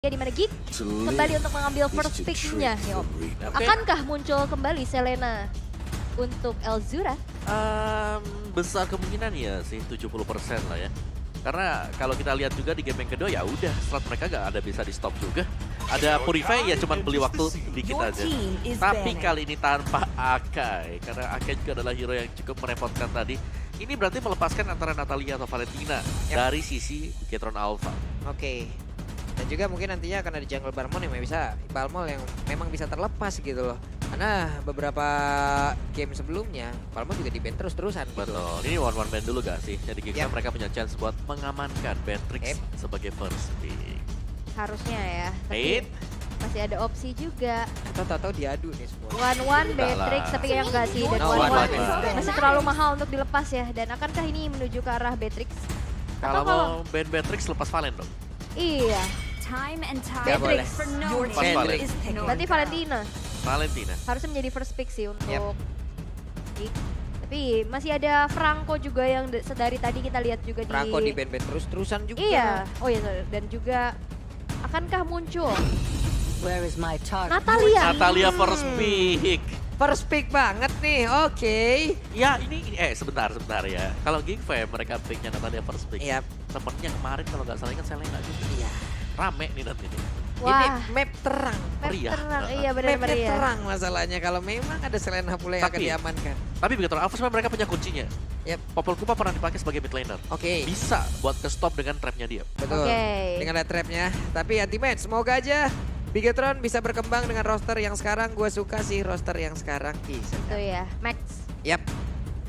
di mana Geek kembali untuk mengambil first pick-nya. Akankah muncul kembali Selena untuk Elzura? Besar kemungkinan ya sih 70% lah ya. Karena kalau kita lihat juga di game yang kedua ya udah strat mereka gak ada bisa di stop juga. Ada Purify ya cuman beli waktu dikit aja. Tapi kali ini tanpa Akai, karena Akai juga adalah hero yang cukup merepotkan tadi. Ini berarti melepaskan antara Natalia atau Valentina dari sisi Bigetron Alpha. Oke. Dan juga mungkin nantinya akan ada jungle Balmond yang memang bisa terlepas gitu loh. Karena beberapa game sebelumnya Balmond juga di-ban terus-terusan gitu. Betul, ini one ban dulu gak sih? Jadi kita mereka punya chance buat mengamankan Beatrix sebagai first pick. Harusnya ya, tapi masih ada opsi juga. Atau tahu diadu nih semua. One Beatrix, tapi yang enggak sih. Dan one masih terlalu mahal untuk dilepas ya. Dan akankah ini menuju ke arah Beatrix? Kalau mau ban Beatrix lepas Valen dong? Iya. Beatrix. Berarti Valentina. Harusnya menjadi first pick sih untuk Geek. Tapi masih ada Franco juga yang dari tadi kita lihat juga Franco di ban-ban terus-terusan juga. Iya. Oh iya, dan juga akankah muncul Natalia first pick. First pick banget nih, oke. Ya ini sebentar ya. Kalau Geek Fam mereka picknya Natalia first pick. Sepertinya kemarin kalau nggak salah kan Selena juga. Iya. Rame nih nanti nih. Wah. Ini map terang. Iya benar-benar mapnya terang masalahnya kalau memang ada Selena pula yang akan diamankan. Tapi begitu Alpha sebenarnya mereka punya kuncinya. Popol Kupa pernah dipakai sebagai mid laner. Bisa buat ke stop dengan trapnya dia. Betul. Dengan ada trapnya. Tapi anti-match semoga aja Bigetron bisa berkembang dengan roster yang sekarang. Gue suka sih roster yang sekarang. Itu ya, Max.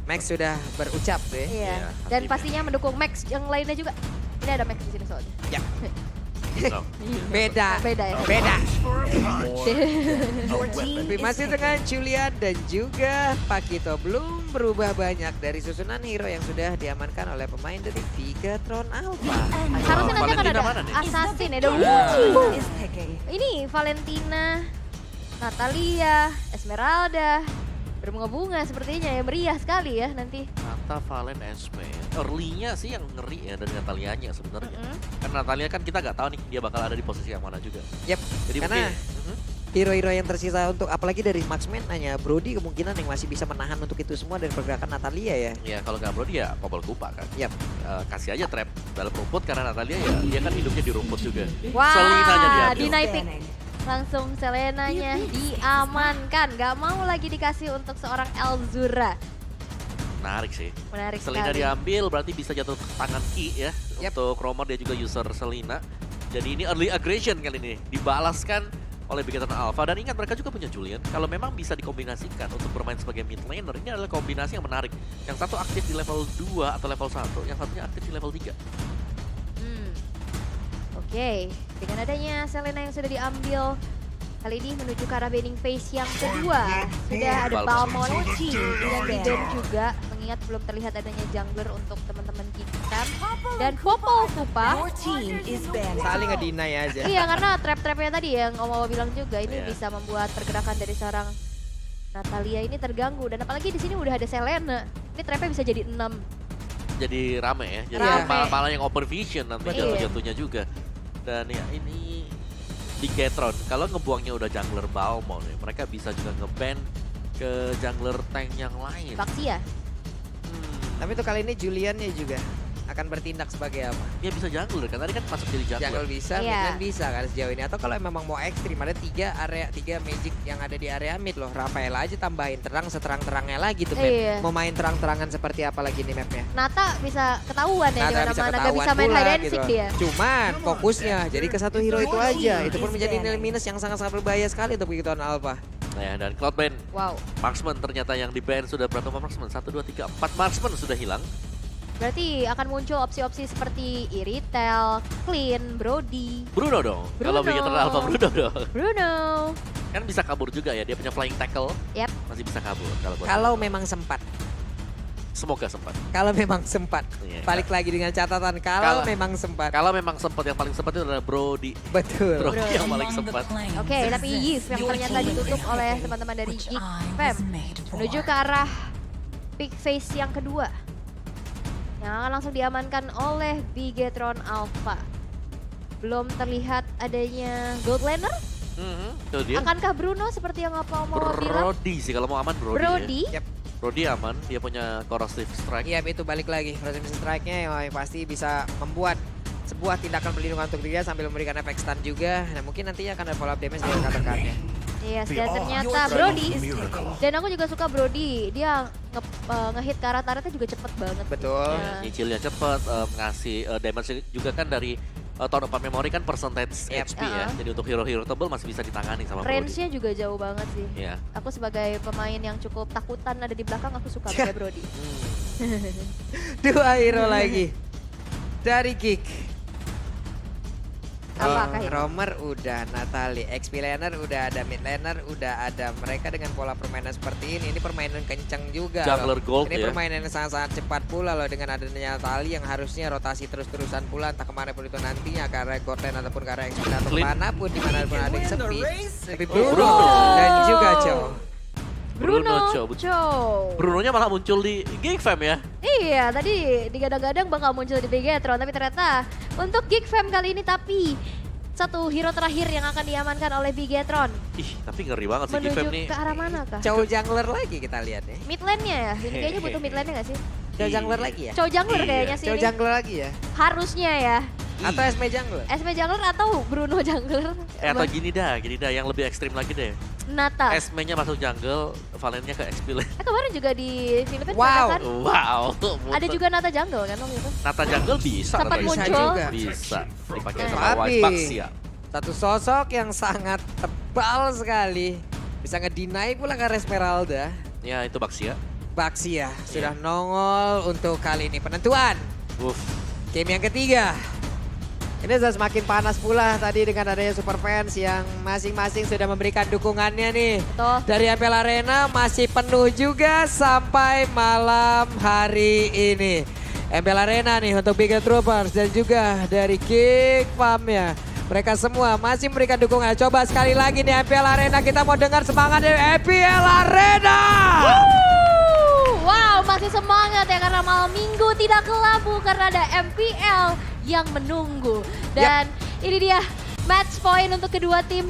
Max sudah berucap deh. Iya. Dan pastinya mendukung Max yang lainnya juga. Ini ada Max di sini soalnya. Beda. Ya. Tapi masih dengan Julian dan juga Pakito belum berubah banyak dari susunan hero yang sudah diamankan oleh pemain dari Bigetron Alpha. Harusnya nanti akan ada Assassin ya. Ini Valentina, Natalia, Esmeralda. Berbunga-bunga sepertinya ya, meriah sekali ya nanti. Nata, Valen, Esme. Early-nya sih yang ngeri ya dari Natalianya sebenarnya. Karena Natalia kan kita nggak tahu nih dia bakal ada di posisi yang mana juga. Jadi karena hero-hero yang tersisa untuk apalagi dari Marksman hanya Brody kemungkinan yang masih bisa menahan untuk itu semua dari pergerakan Natalia ya. Iya kalau nggak Brody ya Popol Kupa kan. Kasih aja trap dalam rumput karena Natalia ya dia kan hidupnya di rumput juga. Wah, di langsung Selenanya diamankan, gak mau lagi dikasih untuk seorang Elzura. Menarik sih. Menarik Selena sekali. diambil berarti bisa jatuh ke tangan Ki ya. Untuk Romer dia juga user Selena. Jadi ini early aggression kali ini dibalaskan oleh Bigetron Alpha. Dan ingat mereka juga punya Julian. Kalau memang bisa dikombinasikan untuk bermain sebagai mid laner, ini adalah kombinasi yang menarik. Yang satu aktif di level 2 atau level 1, yang satunya aktif di level 3. Oke, dengan adanya Selena yang sudah diambil, kali ini menuju ke arah banning phase yang kedua. Sudah ada Balmond yang di-ban juga, mengingat belum terlihat adanya jungler untuk teman-teman kita. Dan Popol Kupa saling nge-deny aja. Iya, karena trap-trapnya tadi yang Om bilang juga, ini bisa membuat pergerakan dari seorang Natalia ini terganggu. Dan apalagi di sini udah ada Selena, ini trapnya bisa jadi 6. Jadi rame ya, jadi malah yang open vision nanti jatuh-jatuhnya juga. Dan ya ini Bigetron, kalau ngebuangnya udah jungler Balmond ya, mereka bisa juga nge-ban ke jungler tank yang lain. Baxia. Tapi tuh kali ini Juliannya juga akan bertindak sebagai apa? Dia bisa jungler kan, tadi kan masuk jadi jungler. Jungle bisa, midlane bisa kan sejauh ini. Atau kalau memang mau ekstrim, ada 3 magic yang ada di area mid loh. Rafael aja tambahin terang seterang-terangnya lagi tuh map. Mau main terang-terangan seperti apa lagi nih mapnya? Nata bisa ketahuan ya dimana-mana, gak bisa main hide and seek dia. Cuman fokusnya jadi ke satu hero itu aja. Itu pun menjadi nilai minus yang sangat-sangat berbahaya sekali untuk Bigetron Alpha. Nah ya, dan Cloud ban. Marksman ternyata yang di-ban sudah berapa Marksman? 1, 2, 3, 4 Marksman sudah hilang. Berarti akan muncul opsi-opsi seperti Iritel, Clean, Brody. Bruno dong. Kalau Bigetron Alpha Bruno. Kan bisa kabur juga ya, dia punya flying tackle. Masih bisa kabur kalau memang sempat. Semoga sempat. Kalau memang sempat. Balik lagi dengan catatan kalau memang sempat. Kalau memang sempat, yang paling sempat itu adalah Brody. Betul. Brody yang paling sempat. Oke, tapi Yves yang ternyata ditutup oleh teman-teman dari Geek Fam menuju ke arah pick phase yang kedua. Yang akan langsung diamankan oleh Bigetron Alpha. Belum terlihat adanya gold laner. Itu dia. Akankah Bruno seperti yang apa mau bilang? Brody sih kalau mau aman Brody. Brody? Ya. Brody aman, dia punya corrosive strike. Iya, itu balik lagi. Corrosive strike-nya yang pasti bisa membuat sebuah tindakan perlindungan untuk dia sambil memberikan efek stun juga. Nah, mungkin nantinya akan ada follow up damage dari rekan-rekannya. Yes, dan ternyata Brody. Dan aku juga suka Brody. Dia nge-hit turret-turretnya juga cepet banget. Betul. Ya. Nyicilnya cepet, ngasih damage juga kan dari Town of Memory kan percentage HP ya. Jadi untuk hero-hero tebel masih bisa ditangani sama Brody. Range-nya juga jauh banget sih. Iya. Aku sebagai pemain yang cukup takutan ada di belakang, aku suka pakai Brody. Dua hero lagi dari Kick. Apakah itu? Roamer udah, Natalie, XP laner udah ada, mid laner udah ada. Mereka dengan pola permainan seperti ini permainan kencang juga. Jungler loh. gold Ini ya. permainan yang sangat-sangat cepat pula loh dengan adanya Natalie yang harusnya rotasi terus-terusan pula entah kemana pun itu nantinya ke arah gold lane ataupun ke arah XP atau kemanapun dimanapun ada yang sepi. Tapi Bruno dan juga Chow. Bruno, Chow. Chow. Brunonya malah muncul di Geek Fam ya. Iya, tadi digadang-gadang bakal muncul di Bigetron, tapi ternyata untuk Geek Fam kali ini satu hero terakhir yang akan diamankan oleh Bigetron. Ih, tapi ngeri banget sih Geek Fam Menuju nih. ke arah mana kah? Chow jungler lagi kita lihat nih. Mid lane-nya ya? Ini kayaknya butuh mid lane-nya gak sih? Chow jungler lagi ya? Chow jungler Iya. kayaknya sih Chow ini. jungler lagi ya? Harusnya ya. Atau SME jungler? SME jungler atau Bruno jungler? Atau gini dah yang lebih ekstrim lagi deh. Nata. Esme-nya masuk jungle, Valen-nya ke XP lane. Kemarin juga di Filipina Wow. kan? Wow. Ada juga Nata jungle kan waktu itu? Nata jungle bisa. Sempat Nata muncul. jungle. juga. Bisa. Dipakai sama Tapi Wise Bucks ya. satu sosok yang sangat tebal sekali. Bisa ngedeny pula ke Esmeralda. Ya itu Baxia. Baxia sudah nongol untuk kali ini penentuan. Wuff. Game yang ketiga. Ini sudah semakin panas pula tadi dengan adanya super fans yang masing-masing sudah memberikan dukungannya nih. Betul. Dari MPL Arena masih penuh juga sampai malam hari ini. MPL Arena nih untuk Big Troopers dan juga dari Kick Farm ya. Mereka semua masih memberikan dukungan. Coba sekali lagi nih MPL Arena, kita mau dengar semangat dari MPL Arena. Wow, masih semangat ya karena malam minggu tidak kelabu karena ada MPL yang menunggu. Dan ini dia match point untuk kedua tim.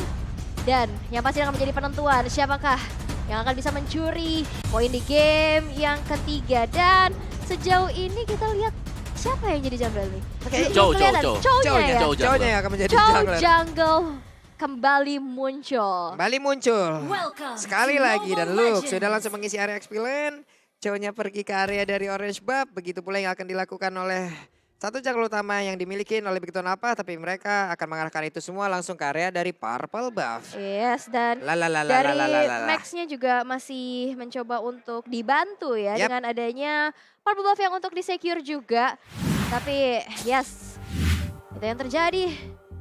Dan yang pasti akan menjadi penentuan siapakah yang akan bisa mencuri poin di game yang ketiga. Dan sejauh ini kita lihat siapa yang jadi jungle nih? Chow. Chow-nya ya. Chow Chow-nya yang akan menjadi Chow jungler. jungle kembali muncul. Kembali muncul. Sekali lagi dan Luke sudah langsung mengisi area XP lane. Chow-nya pergi ke area dari Orange Buff. Begitu pula yang akan dilakukan oleh satu jungler utama yang dimiliki oleh Bigetron apa. Tapi mereka akan mengarahkan itu semua langsung ke area dari Purple Buff. Yes, dan dari Max-nya juga masih mencoba untuk dibantu ya dengan adanya Purple Buff yang untuk di-secure juga. Tapi yes, itu yang terjadi.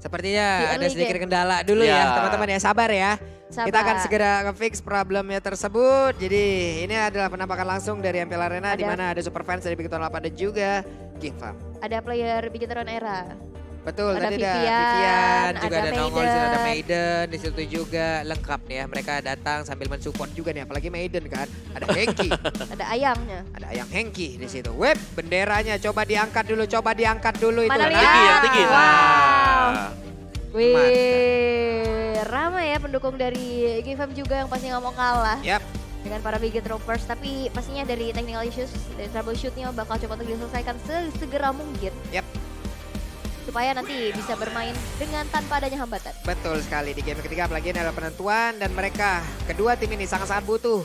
Sepertinya Di ada early sedikit game. kendala dulu ya Ya. teman-teman ya, sabar ya. Sabar. Kita akan segera nge-fix problemnya tersebut. Jadi ini adalah penampakan langsung dari MPL Arena di mana ada super fans dari Bigetron 8 dan juga King Farm. Ada player Bigetron Era. Betul, Ada tadi Vivian, ada Vivian, juga ada ada nongol di situ, ada Maiden. Maiden di situ juga lengkap nih ya. Mereka datang sambil mensupport juga nih, apalagi Maiden kan. Ada Hengki, Ada ayangnya. ada Ayang Hengki di situ. Web, benderanya coba diangkat dulu itu. Mana Nah, lihat? Yang tinggi. Wow. Nah. Wih, ramai ya pendukung dari GFM juga yang pasti nggak mau kalah Yap, dengan para Biget Troopers. Tapi pastinya dari technical issues, dari troubleshootnya bakal coba untuk diselesaikan segera mungkin. yap. Supaya nanti bisa bermain dengan tanpa adanya hambatan. Betul sekali di game ketiga, apalagi ini adalah penentuan dan mereka kedua tim ini sangat-sangat butuh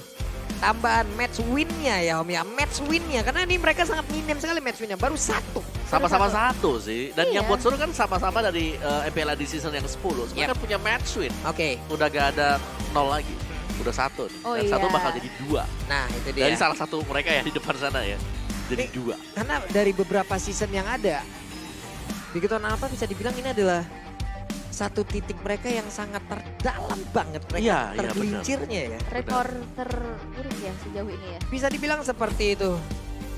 tambahan match win-nya ya Om ya, match win-nya karena ini mereka sangat minim sekali match win-nya, baru satu. Sama-sama satu sih. Dan Iya. yang buat seru kan sama-sama dari MPL di season yang 10. Sebenarnya kan punya match win. Oke, Udah gak ada 0 lagi. Udah 1 nih. Oh Dan iya. 1 bakal jadi 2. nah itu dia. Dari salah satu mereka ya di depan sana ya. Jadi 2. Karena dari beberapa season yang ada, Bigetron Alpha bisa dibilang ini adalah satu titik mereka yang sangat terdalam banget mereka Iya, iya, tergelincirnya ya. Rekor terburuk ya sejauh ini ya. Bisa dibilang seperti itu.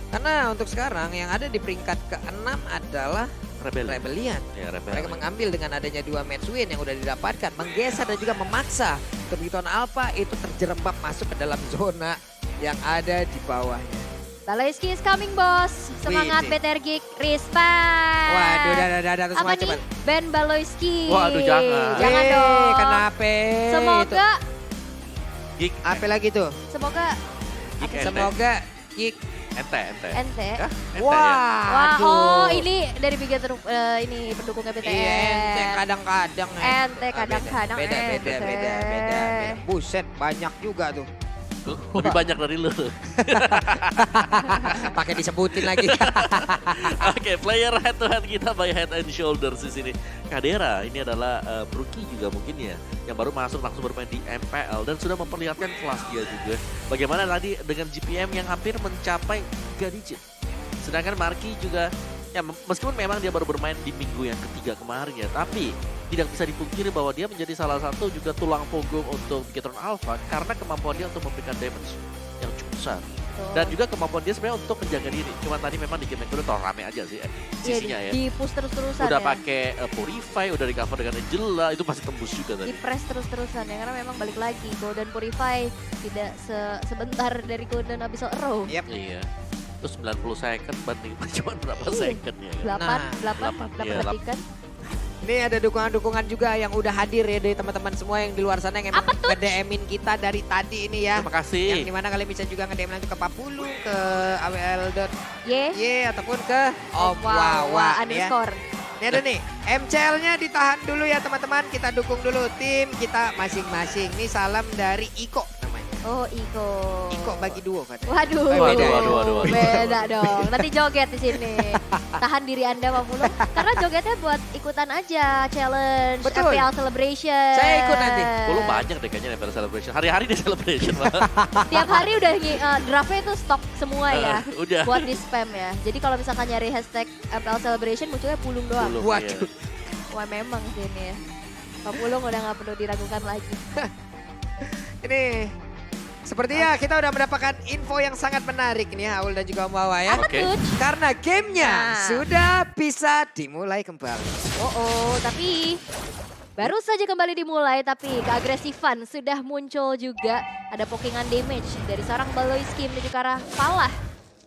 Karena untuk sekarang yang ada di peringkat ke-6 adalah Rebellion. Ya, Mereka mengambil dengan adanya 2 match win yang udah didapatkan, menggeser dan juga memaksa Bigetron Alpha itu terjerembab masuk ke dalam zona yang ada di bawahnya. Baloyski is coming, bos. Semangat Wih. BTR Geek, respect. Waduh, dadah tuh Apa semua nih? coba. Ben Baloyski. Waduh, jangan. Jangan Eh, dong. Kenapa? Semoga, Geek, Apa lagi tuh? semoga Geek ente. Semoga Geek. Ente. ente. Hah? Ente ya? Wah, Waduh. oh ini dari Bigetro, ini pendukungnya BTR. Iya, ente kadang-kadang. Ente kadang-kadang Beda. ente. Buset, banyak juga tuh. Lebih banyak dari lu. Pakai disebutin lagi. Oke, player head to head kita by Head and Shoulders di sini. Kadera ini adalah rookie juga mungkin ya, yang baru masuk langsung bermain di MPL dan sudah memperlihatkan kelas dia juga. Bagaimana tadi dengan GPM yang hampir mencapai 3 digit. Sedangkan Marky juga ya meskipun memang dia baru bermain di minggu yang ketiga kemarin ya, tapi tidak bisa dipungkiri bahwa dia menjadi salah satu juga tulang punggung untuk Bigetron Alpha karena kemampuan dia untuk memberikan damage yang cukup besar. Dan juga kemampuan dia sebenarnya untuk menjaga diri. Cuman tadi memang di game yang kedua terlalu rame aja sih sisinya ya. Di push terus-terusan Udah ya. pakai Purify, udah di cover dengan Angela, itu pasti tembus juga Di tadi. press terus-terusan ya, karena memang balik lagi Golden Purify tidak sebentar dari Golden Abyssal Arrow. Yep. Iya. Terus 90 second banding cuma berapa second ya. 8 iya, detik kan. Ini ada dukungan-dukungan juga yang udah hadir ya dari teman-teman semua yang di luar sana yang emang Apa tuh? nge-DM-in kita dari tadi ini ya. Terima kasih. Yang dimana kalian bisa juga nge-DM langsung ke Papulu, ke awl.y Ye. ataupun ke Om Wawa Wawa ya. underscore. Ini ada nih, MCL-nya ditahan dulu ya teman-teman. Kita dukung dulu tim kita masing-masing. Ini salam dari Iko namanya. Oh, Iko. Iko bagi duo katanya. Waduh, Waduh. beda dong. Nanti joget di sini. Tahan diri Anda, Pak Pulu. Karena jogetnya buat ikutan aja challenge, Betul. FPL celebration. Saya ikut nanti. Lu banyak deh kayaknya Never Celebration. Hari-hari dia celebration banget. Tiap hari udah draftnya itu stok semua ya. Udah. Buat di spam ya. Jadi kalau misalkan nyari hashtag FPL celebration munculnya Pulung doang. Pulung. Waduh. Wah memang sih ini ya. Pak Pulung udah gak perlu diragukan lagi. Ini sepertinya kita udah mendapatkan info yang sangat menarik nih ya, Aul dan juga Om Wawa ya. Apa Oke. tuh? Karena gamenya Nah. sudah bisa dimulai kembali. Tapi baru saja kembali dimulai tapi keagresifan sudah muncul juga. Ada pokingan damage dari seorang Baloyski menuju ke arah Falah.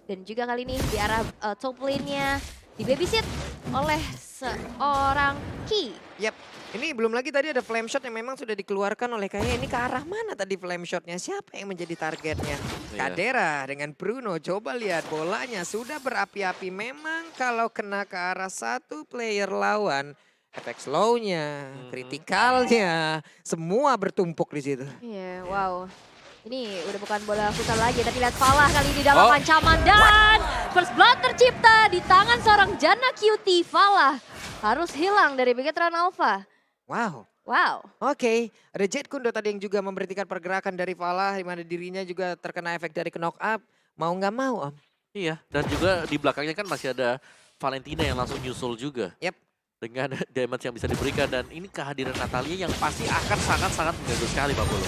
Dan juga kali ini di arah top lane-nya di babysit oleh seorang Ki. Yap, ini belum lagi tadi ada flame shot yang memang sudah dikeluarkan oleh kayaknya ini ke arah mana tadi flame shotnya? Siapa yang menjadi targetnya? Iya. Kadera dengan Bruno, coba lihat bolanya sudah berapi-api. Memang kalau kena ke arah satu player lawan, efek slow-nya, kritikalnya, semua bertumpuk di situ. Iya, wow. Ini udah bukan bola futsal lagi, tapi lihat Falah kali ini dalam Oh. ancaman dan first blood tercipta di tangan seorang Jana Cutie. Falah harus hilang dari Bigetron Alpha. Wow. Wow. Oke, ada Jet Kundo tadi yang juga memberhentikan pergerakan dari Falah, di mana dirinya juga terkena efek dari knock up. Mau nggak mau, Om? Iya, dan juga di belakangnya kan masih ada Valentina yang langsung nyusul juga. Yep. Dengan damage yang bisa diberikan dan ini kehadiran Natalia yang pasti akan sangat-sangat mengganggu sekali Pak Bolo.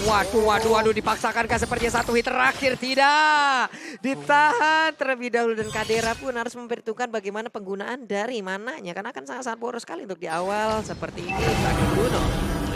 Waduh, dipaksakan sepertinya satu hit terakhir. Tidak, ditahan terlebih dahulu dan Kadera pun harus memperhitungkan bagaimana penggunaan dari mananya. Karena akan sangat-sangat boros sekali untuk di awal seperti ini. Bagi Bruno.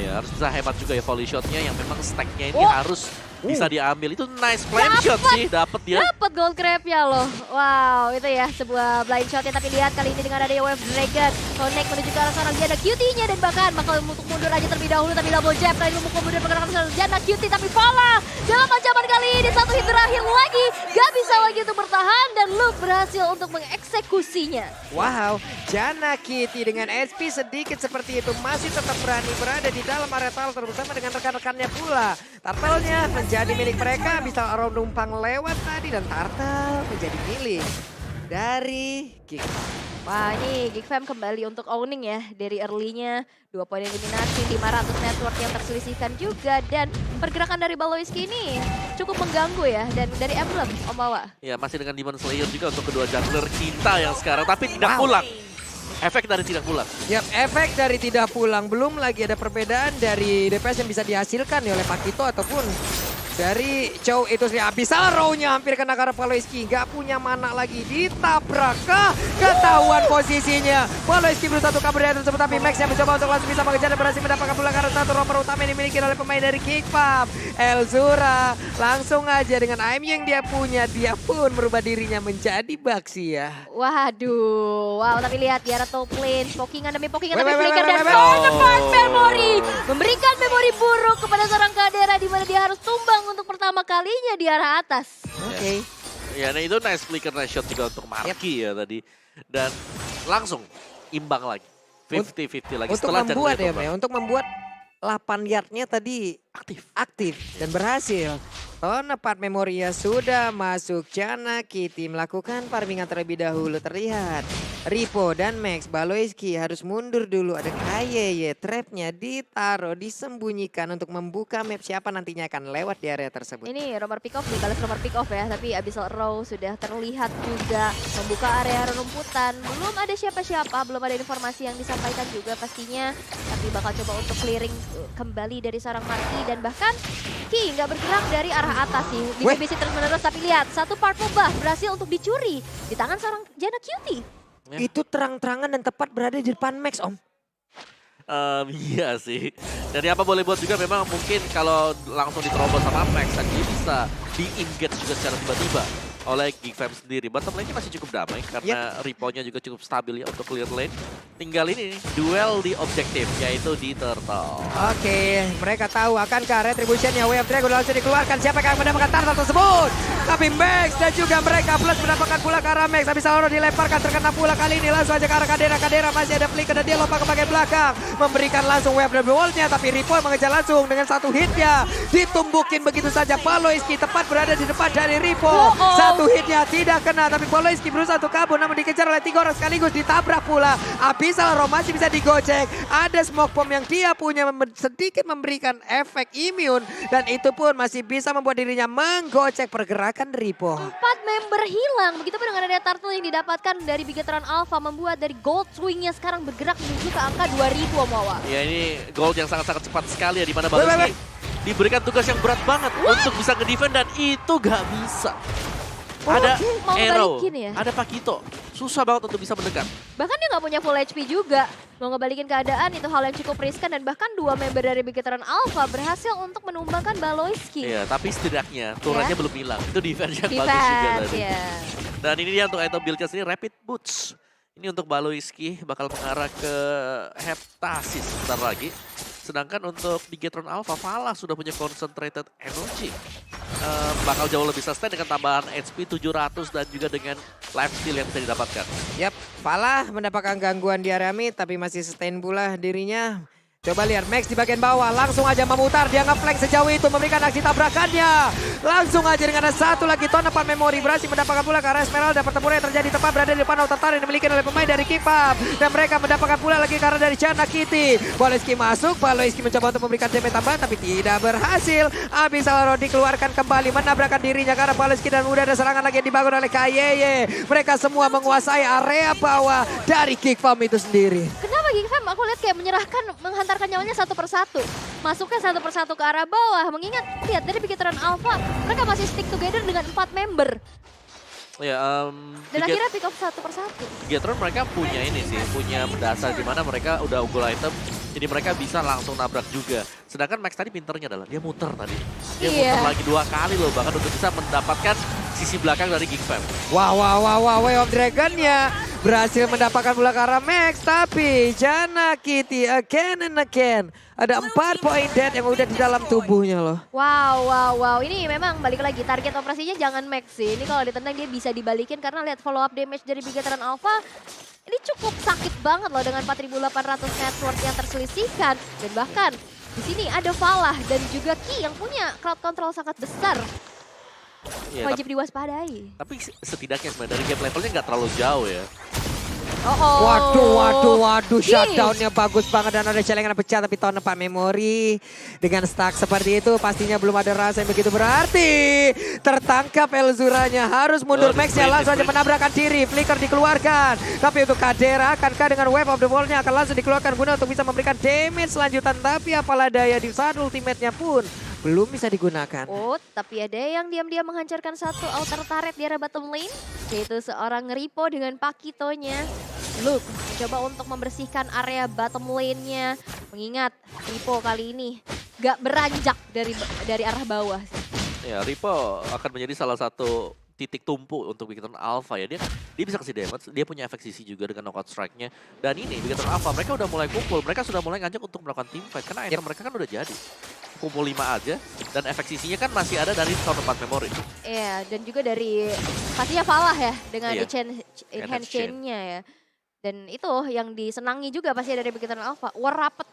Ya, harus bisa hebat juga ya volley shotnya yang memang stacknya ini harus bisa diambil. Itu nice flame shot sih, dapat dia. Dapat gold crab-nya loh. Wow, itu ya sebuah blind shot-nya. Tapi lihat kali ini dengan ada Wave Dragon. Connect menuju ke arah sana. Dia ada Cutie-nya dan bahkan bakal untuk mundur aja terlebih dahulu. Tapi double jab kali ini memukul mundur pergerakan sana. Jana Cutie tapi Falah dalam ancaman kali ini. Satu hit terakhir lagi. Gak bisa lagi untuk bertahan dan Luke berhasil untuk mengeksekusinya. Wow, Jana Kitty dengan SP sedikit seperti itu masih tetap berani berada di dalam area Turtle bersama dengan rekan-rekannya pula. Turtle-nya menjadi milik mereka, bisa orang numpang lewat tadi dan Turtle menjadi milik dari Geek. Wah ini Geek Fam kembali untuk owning ya dari early-nya. 2 poin eliminasi, 500 network yang terselisihkan juga. Dan pergerakan dari Baloyski ini cukup mengganggu ya. Dan dari Emblem, Om Wawa. Ya, masih dengan Demon Slayer juga untuk kedua jungler kita yang sekarang tapi tidak pulang. Efek dari tidak pulang. Yap, efek dari tidak pulang. Belum lagi ada perbedaan dari DPS yang bisa dihasilkan ya oleh Pakito ataupun dari Chow itu sih. Abyssal Row-nya hampir kena ke arah Baloyski. Gak punya mana lagi. Ditabrak kah? Ketahuan posisinya. Baloyski berusaha untuk kabur dari tersebut. Tapi Max yang mencoba untuk langsung bisa mengejar dan berhasil mendapatkan bola ke arah satu romer utama yang dimiliki oleh pemain dari Kickpop. Elzura langsung aja dengan aim yang dia punya, dia pun merubah dirinya menjadi Baxia. Waduh, wow, tapi lihat Diara top lane, pokingan demi pokingan, Wait, tapi wait, wait, flicker dan wait, wait. Bonaparte Memory memberikan memori buruk kepada seorang Kadera di mana dia harus tumbang untuk pertama kalinya di arah atas. Oke. Ya, nah itu nice flicker, nice shot juga untuk Marky ya tadi. Dan langsung imbang lagi. 50-50 lagi Untuk setelah membuat Jungle ya, Mei, untuk membuat 8 yardnya tadi aktif dan berhasil. Bonaparte Memoria sudah masuk. Jana Kitty melakukan farmingan terlebih dahulu. Terlihat Ripo dan Max Baloyski harus mundur dulu. Ada KYY, trapnya ditaruh, disembunyikan untuk membuka map siapa nantinya akan lewat di area tersebut. Ini romer pick off, dibalas romer pick off ya, tapi Abyssal Row sudah terlihat juga membuka area rumputan. Belum ada siapa-siapa, belum ada informasi yang disampaikan juga pastinya. Tapi bakal coba untuk clearing kembali dari seorang Marky dan bahkan Ki nggak bergerak dari arah atas sih. Di BBC terus-menerus, tapi lihat satu part Mubah berhasil untuk dicuri di tangan seorang Jana Cutie. Ya. Itu terang-terangan dan tepat berada di depan Max, Om. Iya sih. Dan apa boleh buat juga memang mungkin kalau langsung diterobos sama Max, dia bisa di-engage juga secara tiba-tiba oleh Geekfam sendiri. Bottom lane-nya masih cukup damai karena Ripo-nya juga cukup stabil ya untuk clear lane. Tinggal ini nih, duel di objektif yaitu di Turtle. Oke, mereka tahu akankah retribution-nya Wave Dragon langsung dikeluarkan. Siapa yang akan mendapatkan Turtle tersebut? Tapi Max dan juga mereka plus mendapatkan pula ke arah Max. Abyssal Row dilemparkan, terkena pula kali ini langsung aja ke arah Kadera. Kadera masih ada flicker dan dia lompat ke bagian belakang. Memberikan langsung Wave Dragon wall-nya, tapi Ripo mengejar langsung dengan satu hitnya. Ditumbukin begitu saja. Baloyski tepat berada di depan dari Ripo. Satu hitnya tidak kena, tapi Baloyski berusaha untuk kabur namun dikejar oleh 3 orang sekaligus, ditabrak pula. Abyssal Row masih bisa digocek. Ada smoke bomb yang dia punya sedikit memberikan efek imun dan itu pun masih bisa membuat dirinya menggocek pergerakan Ripo. 4 member hilang, begitupun dengan ada turtle yang didapatkan dari Bigetron Alpha membuat dari gold swing-nya sekarang bergerak menuju ke angka 2000 Omawa. Ya ini gold yang sangat-sangat cepat sekali ya, di mana Baloyski diberikan tugas yang berat banget untuk bisa nge-defend dan itu gak bisa. Ada mau Arrow, balikin ya? ada Pakito. Susah banget untuk bisa mendekat. Bahkan dia nggak punya full HP juga. Mau ngebalikin keadaan itu hal yang cukup riskan dan bahkan 2 member dari Bigetron Alpha berhasil untuk menumbangkan Baloyski. Iya, tapi setidaknya turunnya belum hilang. Itu defense yang bagus juga Defense, tadi. ya. Dan ini dia untuk item build-nya sendiri, Rapid Boots. Ini untuk Baloyski bakal mengarah ke Heptasis sebentar lagi. Sedangkan untuk Bigetron Alpha, Fala sudah punya concentrated energy. Bakal jauh lebih sustain dengan tambahan HP 700 dan juga dengan lifesteal yang bisa didapatkan. Yap, Fala mendapatkan gangguan di area mid tapi masih sustain pula dirinya. Coba lihat Max di bagian bawah, langsung aja memutar, dia nge-flank sejauh itu memberikan aksi tabrakannya. Langsung aja dengan ada satu lagi Bonaparte Memory berhasil mendapatkan pula ke arah Esmeralda. Pertempuran yang terjadi tepat berada di depan outer turret yang dimiliki oleh pemain dari Kickpop. Dan mereka mendapatkan pula lagi ke arah dari Jana Kitty. Baloyski masuk, Baloyski mencoba untuk memberikan damage tambahan tapi tidak berhasil. Abyssal Row dikeluarkan kembali, menabrakkan dirinya ke arah Baloyski dan udah ada serangan lagi yang dibangun oleh KYY. Mereka semua menguasai area bawah dari Kickpop itu sendiri. Kenapa Geekfam aku lihat kayak menyerahkan, menghantarkan nyawanya satu persatu. Masuknya satu persatu ke arah bawah. Mengingat, lihat dari Bigetron Alpha, mereka masih stick together dengan 4 member. Ya, Dan akhirnya pick up satu persatu. Bigetron mereka punya ini sih, punya mendasar di mana mereka udah unggul item. Jadi mereka bisa langsung nabrak juga. Sedangkan Max tadi pinternya adalah dia muter tadi. Dia muter lagi 2 kali loh, bahkan untuk bisa mendapatkan sisi belakang dari Geekfam. Wow, Way of Dragon-nya berhasil mendapatkan pula ke arah Max. Tapi Jana Kitty again and again. Ada 4 poin dead yang udah di dalam tubuhnya loh. Wow. Ini memang balik lagi, target operasinya jangan Max sih. Ini kalau ditendang dia bisa dibalikin karena lihat follow up damage dari Bigetron Alpha. Ini cukup sakit banget loh dengan 4.800 net worth yang terselisihkan. Dan bahkan di sini ada Falah dan juga Ki yang punya crowd control sangat besar. Ya, Wajib diwaspadai. tapi setidaknya sebenarnya dari game levelnya nggak terlalu jauh ya. Waduh, shutdown-nya bagus banget dan ada celengan pecah tapi Bonaparte Memory dengan stack seperti itu pastinya belum ada rasa yang begitu berarti. Tertangkap Elzuranya, harus mundur Max-nya langsung aja menabrakkan diri, flicker dikeluarkan. Tapi untuk Kadera akankah dengan Wave of the Wall-nya akan langsung dikeluarkan guna untuk bisa memberikan damage selanjutan. Tapi apalah daya di saat ultimate-nya pun belum bisa digunakan. Oh, tapi ada yang diam-diam menghancurkan satu outer turret di arah bottom lane. Yaitu seorang Ripo dengan Pakitonya. Luke mencoba untuk membersihkan area bottom lane-nya. Mengingat Ripo kali ini gak beranjak dari arah bawah sih. Ya, Ripo akan menjadi salah satu titik tumpu untuk Bigetron Alpha ya. Dia bisa kasih damage, dia punya efek CC juga dengan knockout strike-nya. Dan ini Bigetron Alpha, mereka udah mulai kumpul, mereka sudah mulai ngajak untuk melakukan team fight. Karena item mereka kan udah jadi. Kumpul 5 aja, dan efek CC-nya kan masih ada dari tahun 4 memory. Iya, dan juga dari pastinya Falah ya, dengan Iya. enhance chain-nya ya. Dan itu yang disenangi juga pasti dari Bigetron Alpha, war rapet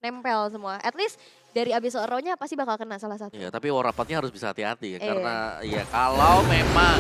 nempel semua. At least dari Abyssal Arrow-nya pasti bakal kena salah satu. Iya, tapi war rapatnya harus bisa hati-hati ya. Iya. Karena ya kalau memang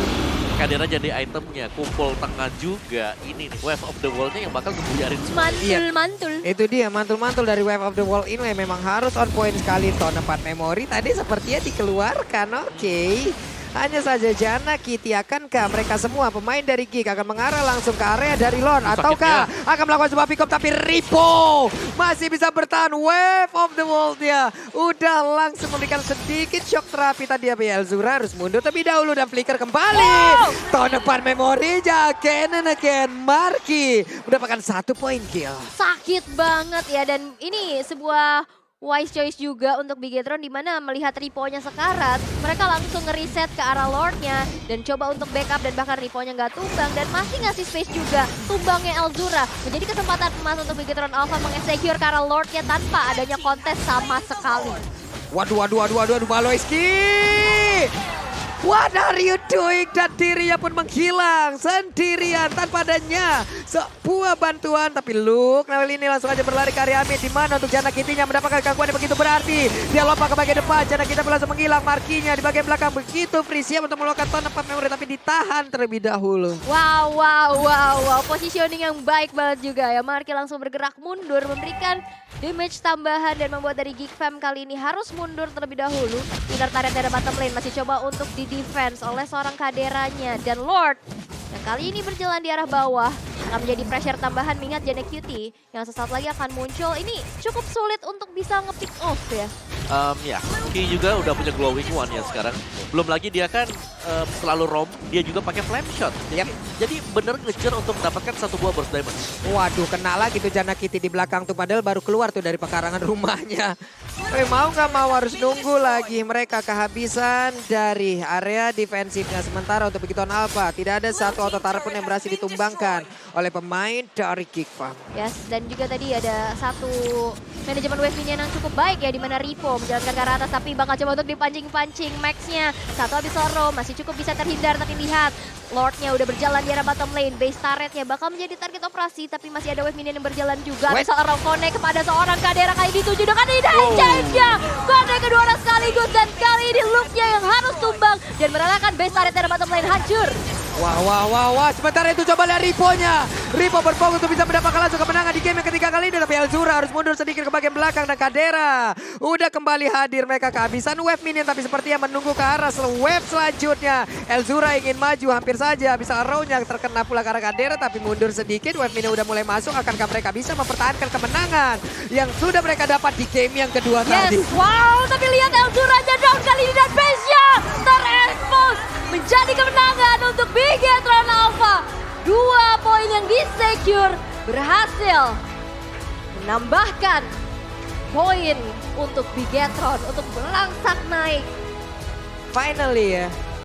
Kadera jadi itemnya, kumpul tengah juga, ini nih, Wave of the Wall-nya yang bakal ngebuyarin semua. Mantul-mantul. Itu dia mantul-mantul dari Wave of the Wall ini memang harus on point sekali. Tahun 4 memori tadi sepertinya dikeluarkan. Oke. Hanya saja Jana Kitty, akankah mereka semua pemain dari Geek akan mengarah langsung ke area dari Lon, ataukah akan melakukan sebuah pick up, tapi Ripo masih bisa bertahan. Wave of the Wall dia udah langsung memberikan sedikit shock terapi tadi ya. Elzura harus mundur terlebih dahulu dan flicker kembali. Tahun 4 memori again and again. Marky mendapatkan 1 poin kill. Sakit banget ya, dan ini sebuah wise choice juga untuk Bigetron, di mana melihat Ripo-nya sekarat, mereka langsung ngereset ke arah Lord-nya dan coba untuk backup, dan bahkan Ripo-nya nggak tumbang dan masih ngasih space juga tumbangnya Elzura. Menjadi kesempatan emas untuk Bigetron Alpha mengeksecure ke arah Lord-nya tanpa adanya kontes sama sekali. Waduh, Baloiski! What are you doing? Dan dirinya pun menghilang sendirian tanpa adanya sebuah bantuan. Tapi Luke Nawel ini langsung aja berlari ke area mid, di mana untuk Jana Kitty-nya mendapatkan gangguan yang begitu berarti. Dia lompat ke bagian depan, Jana Kitty langsung menghilang. Markinya di bagian belakang begitu free, siap untuk melakukan tahun 4 memori, tapi ditahan terlebih dahulu. Wow. Positioning yang baik banget juga ya. Marky langsung bergerak mundur, memberikan damage tambahan dan membuat dari Geek Fam kali ini harus mundur terlebih dahulu. Inner turret dari bottom lane masih coba untuk di-defense oleh seorang Kaderanya. Dan Lord yang kali ini berjalan di arah bawah akan menjadi pressure tambahan, mengingat Jana Cutie yang sesaat lagi akan muncul. Ini cukup sulit untuk bisa nge-pick off ya. Ya, Ki juga udah punya glowing one ya sekarang. Belum lagi dia kan selalu roam, dia juga pakai flame shot. Jadi bener ngejar untuk mendapatkan 1 buah burst diamond. Waduh, kena lagi tuh Jana Kitty di belakang tuh, padahal baru keluar tuh dari pekarangan rumahnya. Mau nggak mau harus nunggu lagi, mereka kehabisan dari area defensifnya. Sementara untuk Bigetron Alpha tidak ada satu auto turret pun yang berhasil ditumbangkan oleh pemain dari Geek Fam. Yes, dan juga tadi ada satu manajemen wave minion yang cukup baik ya, di mana Ripo menjalankan ke arah atas tapi bakal coba untuk dipancing-pancing Max-nya. Satu Abyssal Arrow masih cukup bisa terhindar, tapi lihat Lord-nya udah berjalan di arah bottom lane. Base turret-nya bakal menjadi target operasi, tapi masih ada wave minion yang berjalan juga. Abyssal Arrow connect kepada seorang Kadera kali dituju dengan hidden change-nya. Connect kedua orang sekaligus, dan kali ini Luke-nya yang harus tumbang dan merelakan base turret dari bottom lane hancur. Wah. Sementara itu coba lihat Ripo-nya. Ripo berfokus untuk bisa mendapatkan langsung kemenangan di game yang ketiga kali ini. Tapi Elzura harus mundur sedikit ke bagian belakang, dan Kadera udah kembali hadir. Mereka kehabisan wave minion, tapi sepertinya menunggu ke arah wave selanjutnya. Elzura ingin maju, hampir saja bisa arrow-nya terkena pula ke arah Kadera, tapi mundur sedikit. Wave minion udah mulai masuk. Akankah mereka bisa mempertahankan kemenangan yang sudah mereka dapat di game yang kedua tadi? Wow, tapi lihat Elzura-nya down kali ini, dan base-nya terexpose. Menjadi kemenangan untuk Bigetron Alpha. 2 poin yang di-secure berhasil menambahkan poin untuk Bigetron untuk melangsak naik. Finally ya,